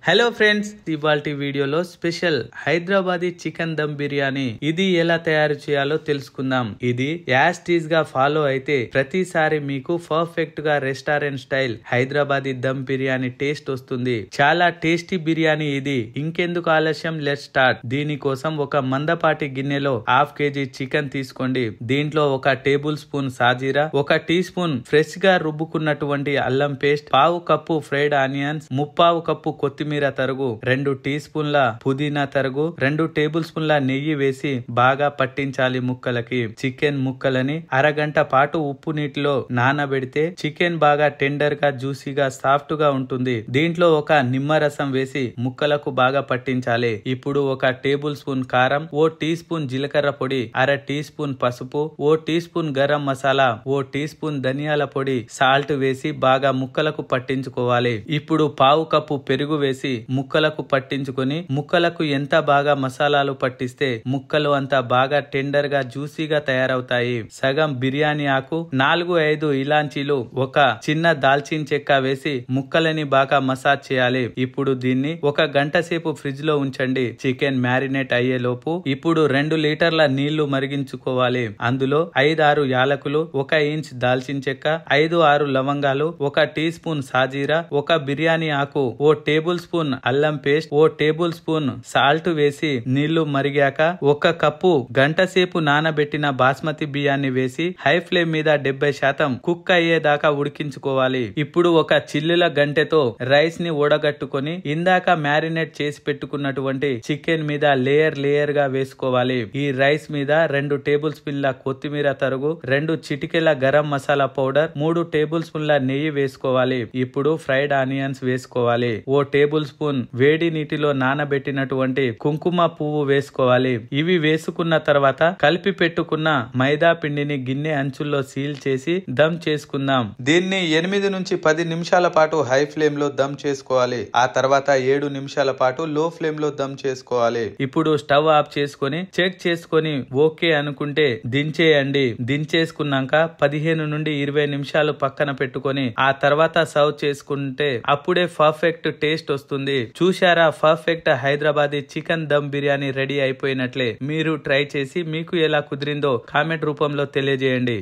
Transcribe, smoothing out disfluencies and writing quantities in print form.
Hello friends, ఇవాల్టి వీడియోలో special Hyderabadi chicken dum biryani ఇది ఎలా తయారు చేయాలో తెలుసుకుందాం. ఇది యాజ్ టీజ్ గా ఫాలో అయితే ప్రతిసారి మీకు పర్ఫెక్ట్ గా restaurant style Hyderabadi dum biryani taste వస్తుంది. చాలా టేస్టీ బిర్యానీ ఇది. ఇంకెందుకు ఆలస్యం, లెట్స్ స్టార్ట్. దీనికోసం ఒక మందపాటి గిన్నెలో హాఫ్ కేజీ చికెన్ తీసుకోండి. దీంట్లో ఒక టేబుల్ స్పూన్ సాజీరా, ఒక టీ స్పూన్ ఫ్రెష్ గా రుబ్బుకున్నటువంటి అల్లం పేస్ట్, పావు కప్పు ఫ్రైడ్ ఆనియన్స్, ముప్పావు కప్పు కొత్తిమీర తరుగు, 2 టీ స్పూన్ల పుదీనా తరుగు, 2 టేబుల్ స్పూన్ల నెయ్యి వేసి బాగా పట్టించాలి ముక్కలకి. చికెన్ ముక్కలని అరగంట పాటు ఉప్పు నీటిలో నానబెడితే చికెన్ బాగా టెండర్ గా, జ్యూసీగా, సాఫ్ట్ గా ఉంటుంది. దీంట్లో ఒక నిమ్మరసం వేసి ముక్కలకు బాగా పట్టించాలి. ఇప్పుడు ఒక టేబుల్ స్పూన్ కారం, ఓ టీ స్పూన్ జీలకర్ర పొడి, అర టీ స్పూన్ పసుపు, O T spoon garam masala, O T spoon ధనియాల పొడి, సాల్ట్ వేసి బాగా ముక్కలకు పట్టించుకోవాలి. ఇప్పుడు పావు కప్పు పెరుగు వేసి ముక్కలకు పట్టించుకొని, ముక్కలకు ఎంత బాగా మసాలాలు పట్టిస్తే ముక్కలు అంత బాగా టెండర్ గా, జ్యూసీగా తయారవుతాయి. సగం బిర్యానీ ఆకు, 4-5 ఇలాంచీలు, ఒక చిన్న దాల్చిన చెక్క వేసి ముక్కలని బాగా మసాజ్ చేయాలి. ఇప్పుడు దీన్ని ఒక గంట సేపు ఫ్రిడ్జ్ లో ఉంచండి. చికెన్ మ్యారినేట్ అయ్యే లోపు ఇప్పుడు 2 లీటర్ల నీళ్లు మరిగించుకోవాలి. అందులో 5-6 యాలకులు, 1 ఇంచ్ దాల్చిన చెక్క, 5-6 లవంగాలు, 1 టీ స్పూన్ సాజీరా, ఒక బిర్యానీ ఆకు, ఓ టేబుల్ స్పూన్ అల్లం పేస్ట్, ఓ టేబుల్ స్పూన్ సాల్ట్ వేసి నీళ్లు మరిగాక 1 కప్పు గంట సేపు నానబెట్టిన బాస్మతి బియ్యాన్ని వేసి హై ఫ్లేమ్ మీద 70% కుక్ అయ్యేదాకా ఉడికించుకోవాలి. ఇప్పుడు ఒక చిల్లుల గంటెతో రైస్ ని ఓడగట్టుకొని ఇందాక మ్యారినేట్ చేసి పెట్టుకున్నటువంటి చికెన్ మీద లేయర్ గా వేసుకోవాలి. ఈ రైస్ మీద 2 టేబుల్ స్పూన్ల కొత్తిమీర తరుగు, 2 చిటికెల గరం మసాలా పౌడర్, 3 టేబుల్ స్పూన్ల నెయ్యి వేసుకోవాలి. ఇప్పుడు ఫ్రైడ్ ఆనియన్స్ వేసుకోవాలి. ఓ టేబుల్ స్పూన్ వేడి నీటిలో నానబెట్టినటువంటి కుంకుమ పువ్వు వేసుకోవాలి. ఇవి వేసుకున్న తర్వాత కలిపి పెట్టుకున్న మైదా పిండిని గిన్నె అంచుల్లో సీల్ చేసి దమ్ చేసుకుందాం. దీన్ని 8 నుంచి 10 నిమిషాల పాటు హై ఫ్లేమ్ లో దమ్ చేసుకోవాలి. ఆ తర్వాత 7 నిమిషాల పాటు లో ఫ్లేమ్ లో దమ్ చేసుకోవాలి. ఇప్పుడు స్టవ్ ఆఫ్ చేసుకొని చెక్ చేసుకొని ఓకే అనుకుంటే దించేయండి. దించేసుకున్నాక 15 నుండి 20 నిమిషాలు పక్కన పెట్టుకొని ఆ తర్వాత సర్వ్ చేసుకుంటే అప్పుడే పర్ఫెక్ట్ టేస్ట్ వస్తుంది. చూశారా, perfect Hyderabadi chicken dum biryani ready అయిపోయినట్లే. మీరు ట్రై చేసి మీకు ఎలా కుదిరిందో కామెంట్ రూపంలో తెలియజేయండి.